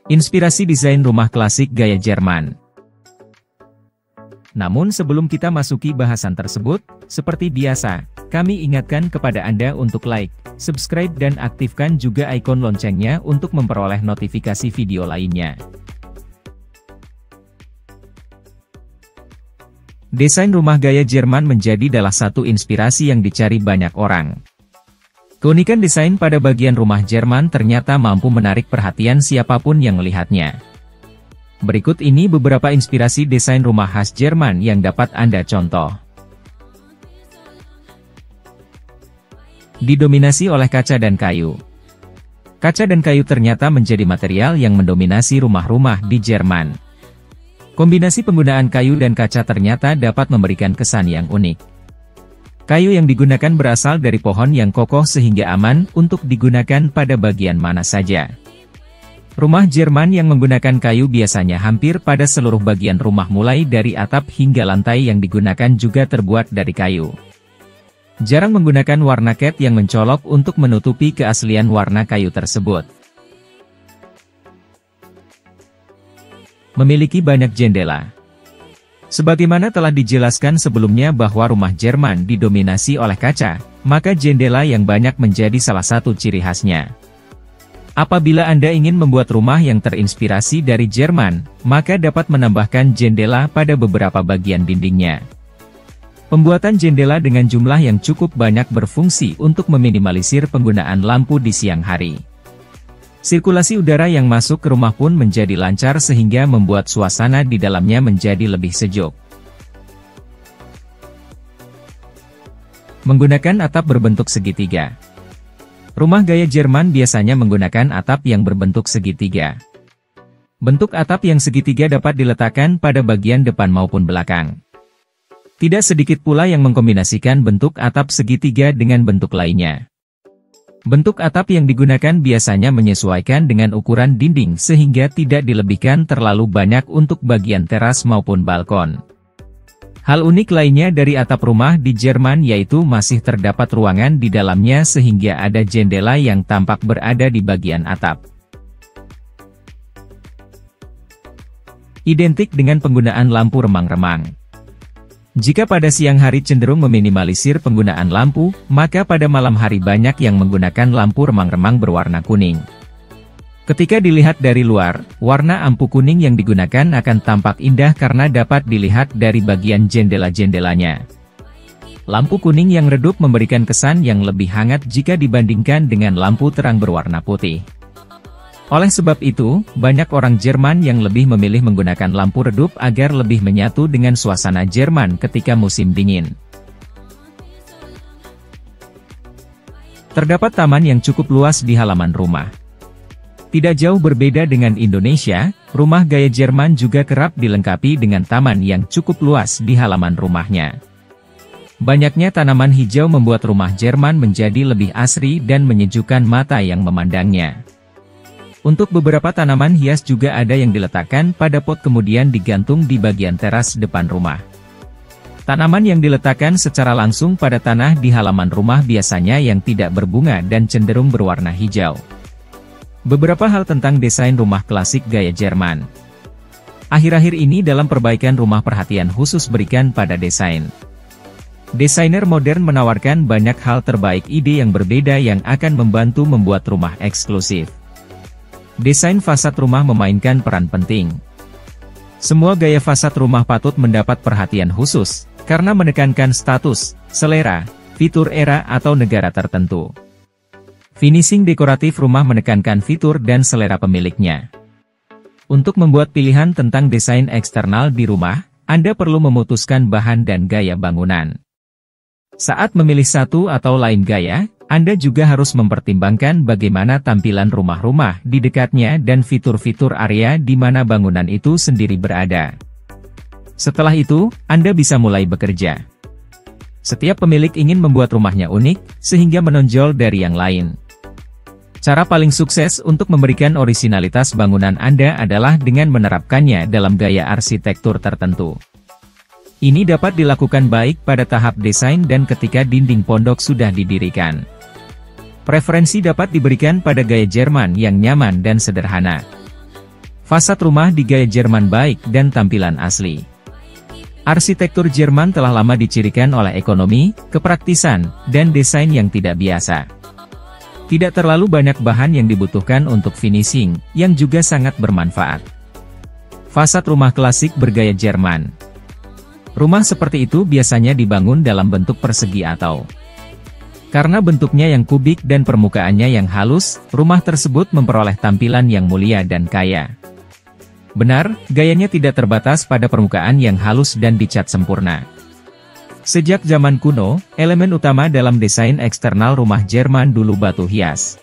Inspirasi desain rumah klasik gaya Jerman. Namun sebelum kita masuki bahasan tersebut, seperti biasa, kami ingatkan kepada Anda untuk like, subscribe dan aktifkan juga ikon loncengnya untuk memperoleh notifikasi video lainnya. Desain rumah gaya Jerman menjadi salah satu inspirasi yang dicari banyak orang. Keunikan desain pada bagian rumah Jerman ternyata mampu menarik perhatian siapapun yang melihatnya. Berikut ini beberapa inspirasi desain rumah khas Jerman yang dapat Anda contoh. Didominasi oleh kaca dan kayu. Kaca dan kayu ternyata menjadi material yang mendominasi rumah-rumah di Jerman. Kombinasi penggunaan kayu dan kaca ternyata dapat memberikan kesan yang unik. Kayu yang digunakan berasal dari pohon yang kokoh sehingga aman untuk digunakan pada bagian mana saja. Rumah Jerman yang menggunakan kayu biasanya hampir pada seluruh bagian rumah mulai dari atap hingga lantai yang digunakan juga terbuat dari kayu. Jarang menggunakan warna cat yang mencolok untuk menutupi keaslian warna kayu tersebut. Memiliki banyak jendela. Sebagaimana telah dijelaskan sebelumnya bahwa rumah Jerman didominasi oleh kaca, maka jendela yang banyak menjadi salah satu ciri khasnya. Apabila Anda ingin membuat rumah yang terinspirasi dari Jerman, maka dapat menambahkan jendela pada beberapa bagian dindingnya. Pembuatan jendela dengan jumlah yang cukup banyak berfungsi untuk meminimalisir penggunaan lampu di siang hari. Sirkulasi udara yang masuk ke rumah pun menjadi lancar sehingga membuat suasana di dalamnya menjadi lebih sejuk. Menggunakan atap berbentuk segitiga. Rumah gaya Jerman biasanya menggunakan atap yang berbentuk segitiga. Bentuk atap yang segitiga dapat diletakkan pada bagian depan maupun belakang. Tidak sedikit pula yang mengkombinasikan bentuk atap segitiga dengan bentuk lainnya. Bentuk atap yang digunakan biasanya menyesuaikan dengan ukuran dinding sehingga tidak dilebihkan terlalu banyak untuk bagian teras maupun balkon. Hal unik lainnya dari atap rumah di Jerman yaitu masih terdapat ruangan di dalamnya sehingga ada jendela yang tampak berada di bagian atap. Identik dengan penggunaan lampu remang-remang. Jika pada siang hari cenderung meminimalisir penggunaan lampu, maka pada malam hari banyak yang menggunakan lampu remang-remang berwarna kuning. Ketika dilihat dari luar, warna ampu kuning yang digunakan akan tampak indah karena dapat dilihat dari bagian jendela-jendelanya. Lampu kuning yang redup memberikan kesan yang lebih hangat jika dibandingkan dengan lampu terang berwarna putih. Oleh sebab itu, banyak orang Jerman yang lebih memilih menggunakan lampu redup agar lebih menyatu dengan suasana Jerman ketika musim dingin. Terdapat taman yang cukup luas di halaman rumah. Tidak jauh berbeda dengan Indonesia, rumah gaya Jerman juga kerap dilengkapi dengan taman yang cukup luas di halaman rumahnya. Banyaknya tanaman hijau membuat rumah Jerman menjadi lebih asri dan menyejukkan mata yang memandangnya. Untuk beberapa tanaman hias juga ada yang diletakkan pada pot kemudian digantung di bagian teras depan rumah. Tanaman yang diletakkan secara langsung pada tanah di halaman rumah biasanya yang tidak berbunga dan cenderung berwarna hijau. Beberapa hal tentang desain rumah klasik gaya Jerman. Akhir-akhir ini dalam perbaikan rumah perhatian khusus berikan pada desain. Desainer modern menawarkan banyak hal terbaik ide yang berbeda yang akan membantu membuat rumah eksklusif. Desain fasad rumah memainkan peran penting. Semua gaya fasad rumah patut mendapat perhatian khusus, karena menekankan status, selera, fitur era atau negara tertentu. Finishing dekoratif rumah menekankan fitur dan selera pemiliknya. Untuk membuat pilihan tentang desain eksternal di rumah, Anda perlu memutuskan bahan dan gaya bangunan. Saat memilih satu atau lain gaya, Anda juga harus mempertimbangkan bagaimana tampilan rumah-rumah di dekatnya dan fitur-fitur area di mana bangunan itu sendiri berada. Setelah itu, Anda bisa mulai bekerja. Setiap pemilik ingin membuat rumahnya unik, sehingga menonjol dari yang lain. Cara paling sukses untuk memberikan orisinalitas bangunan Anda adalah dengan menerapkannya dalam gaya arsitektur tertentu. Ini dapat dilakukan baik pada tahap desain dan ketika dinding pondok sudah didirikan. Preferensi dapat diberikan pada gaya Jerman yang nyaman dan sederhana. Fasad rumah di gaya Jerman baik dan tampilan asli. Arsitektur Jerman telah lama dicirikan oleh ekonomi, kepraktisan, dan desain yang tidak biasa. Tidak terlalu banyak bahan yang dibutuhkan untuk finishing, yang juga sangat bermanfaat. Fasad rumah klasik bergaya Jerman. Rumah seperti itu biasanya dibangun dalam bentuk persegi atau. Karena bentuknya yang kubik dan permukaannya yang halus, rumah tersebut memperoleh tampilan yang mulia dan kaya. Benar, gayanya tidak terbatas pada permukaan yang halus dan dicat sempurna. Sejak zaman kuno, elemen utama dalam desain eksternal rumah Jerman dulu batu hias.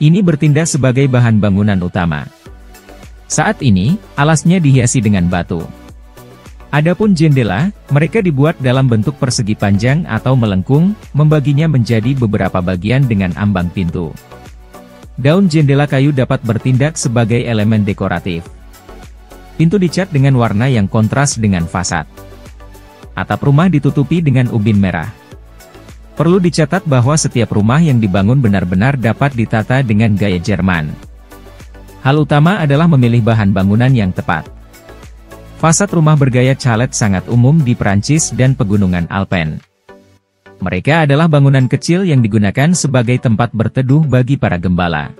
Ini bertindak sebagai bahan bangunan utama. Saat ini, alasnya dihiasi dengan batu. Adapun jendela, mereka dibuat dalam bentuk persegi panjang atau melengkung, membaginya menjadi beberapa bagian dengan ambang pintu. Daun jendela kayu dapat bertindak sebagai elemen dekoratif. Pintu dicat dengan warna yang kontras dengan fasad. Atap rumah ditutupi dengan ubin merah. Perlu dicatat bahwa setiap rumah yang dibangun benar-benar dapat ditata dengan gaya Jerman. Hal utama adalah memilih bahan bangunan yang tepat. Fasad rumah bergaya chalet sangat umum di Prancis dan pegunungan Alpen. Mereka adalah bangunan kecil yang digunakan sebagai tempat berteduh bagi para gembala.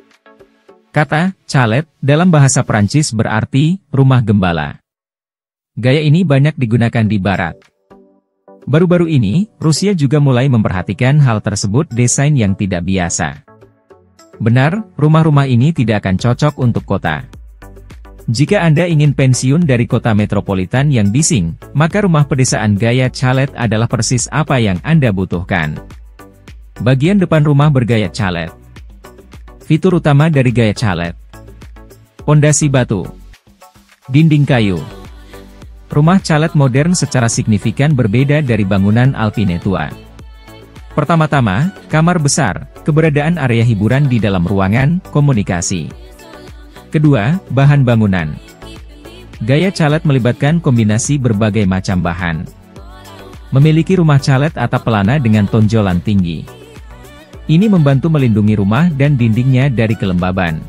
Kata chalet dalam bahasa Prancis berarti rumah gembala. Gaya ini banyak digunakan di barat. Baru-baru ini, Rusia juga mulai memperhatikan hal tersebut, desain yang tidak biasa. Benar, rumah-rumah ini tidak akan cocok untuk kota. Jika Anda ingin pensiun dari kota metropolitan yang bising, maka rumah pedesaan gaya chalet adalah persis apa yang Anda butuhkan. Bagian depan rumah bergaya chalet. Fitur utama dari gaya chalet. Pondasi batu. Dinding kayu. Rumah chalet modern secara signifikan berbeda dari bangunan Alpine tua. Pertama-tama, kamar besar, keberadaan area hiburan di dalam ruangan, komunikasi. Kedua, bahan bangunan. Gaya chalet melibatkan kombinasi berbagai macam bahan. Memiliki rumah chalet atap pelana dengan tonjolan tinggi. Ini membantu melindungi rumah dan dindingnya dari kelembaban.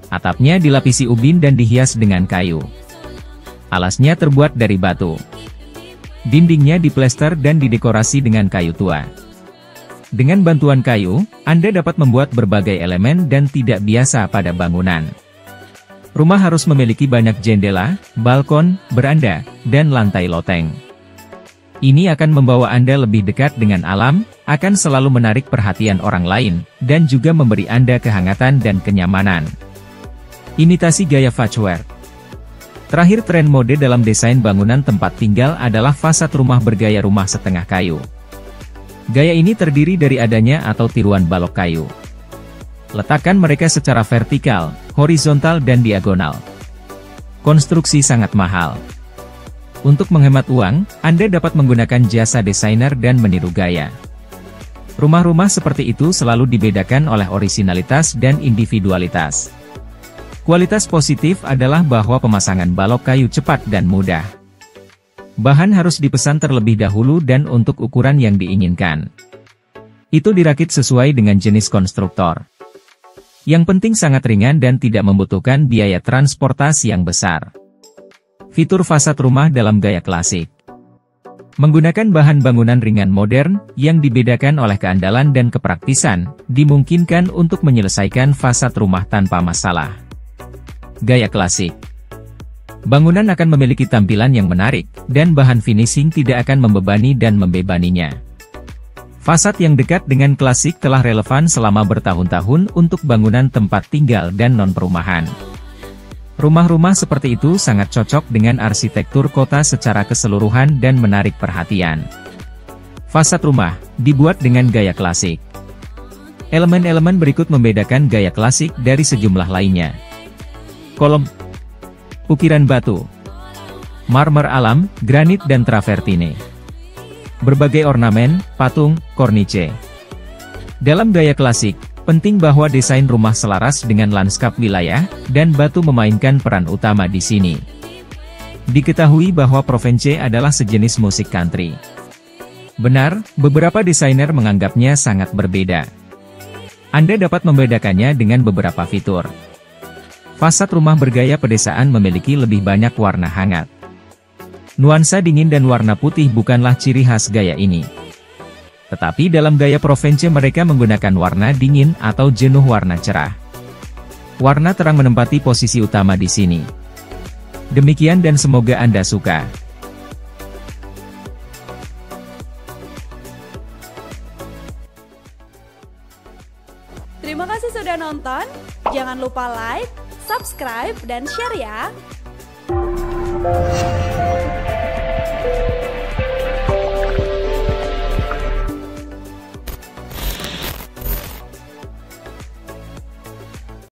Atapnya dilapisi ubin dan dihias dengan kayu. Alasnya terbuat dari batu. Dindingnya diplester dan didekorasi dengan kayu tua. Dengan bantuan kayu, Anda dapat membuat berbagai elemen dan tidak biasa pada bangunan. Rumah harus memiliki banyak jendela, balkon, beranda, dan lantai loteng. Ini akan membawa Anda lebih dekat dengan alam, akan selalu menarik perhatian orang lain, dan juga memberi Anda kehangatan dan kenyamanan. Imitasi gaya Fachwerk. Terakhir, tren mode dalam desain bangunan tempat tinggal adalah fasad rumah bergaya rumah setengah kayu. Gaya ini terdiri dari adanya atau tiruan balok kayu. Letakkan mereka secara vertikal, horizontal dan diagonal. Konstruksi sangat mahal. Untuk menghemat uang, Anda dapat menggunakan jasa desainer dan meniru gaya. Rumah-rumah seperti itu selalu dibedakan oleh orisinalitas dan individualitas. Kualitas positif adalah bahwa pemasangan balok kayu cepat dan mudah. Bahan harus dipesan terlebih dahulu dan untuk ukuran yang diinginkan. Itu dirakit sesuai dengan jenis konstruktor. Yang penting sangat ringan dan tidak membutuhkan biaya transportasi yang besar. Fitur fasad rumah dalam gaya klasik. Menggunakan bahan bangunan ringan modern, yang dibedakan oleh keandalan dan kepraktisan, dimungkinkan untuk menyelesaikan fasad rumah tanpa masalah. Gaya klasik. Bangunan akan memiliki tampilan yang menarik, dan bahan finishing tidak akan membebani dan membebaninya. Fasad yang dekat dengan klasik telah relevan selama bertahun-tahun untuk bangunan tempat tinggal dan non-perumahan. Rumah-rumah seperti itu sangat cocok dengan arsitektur kota secara keseluruhan dan menarik perhatian. Fasad rumah dibuat dengan gaya klasik. Elemen-elemen berikut membedakan gaya klasik dari sejumlah lainnya. Kolom, ukiran batu, marmer alam, granit dan travertine. Berbagai ornamen, patung, kornice. Dalam gaya klasik, penting bahwa desain rumah selaras dengan lanskap wilayah, dan batu memainkan peran utama di sini. Diketahui bahwa Provence adalah sejenis musik country. Benar, beberapa desainer menganggapnya sangat berbeda. Anda dapat membedakannya dengan beberapa fitur. Fasad rumah bergaya pedesaan memiliki lebih banyak warna hangat. Nuansa dingin dan warna putih bukanlah ciri khas gaya ini. Tetapi dalam gaya Provence mereka menggunakan warna dingin atau jenuh warna cerah. Warna terang menempati posisi utama di sini. Demikian dan semoga Anda suka. Terima kasih sudah nonton. Jangan lupa like, subscribe, dan share ya.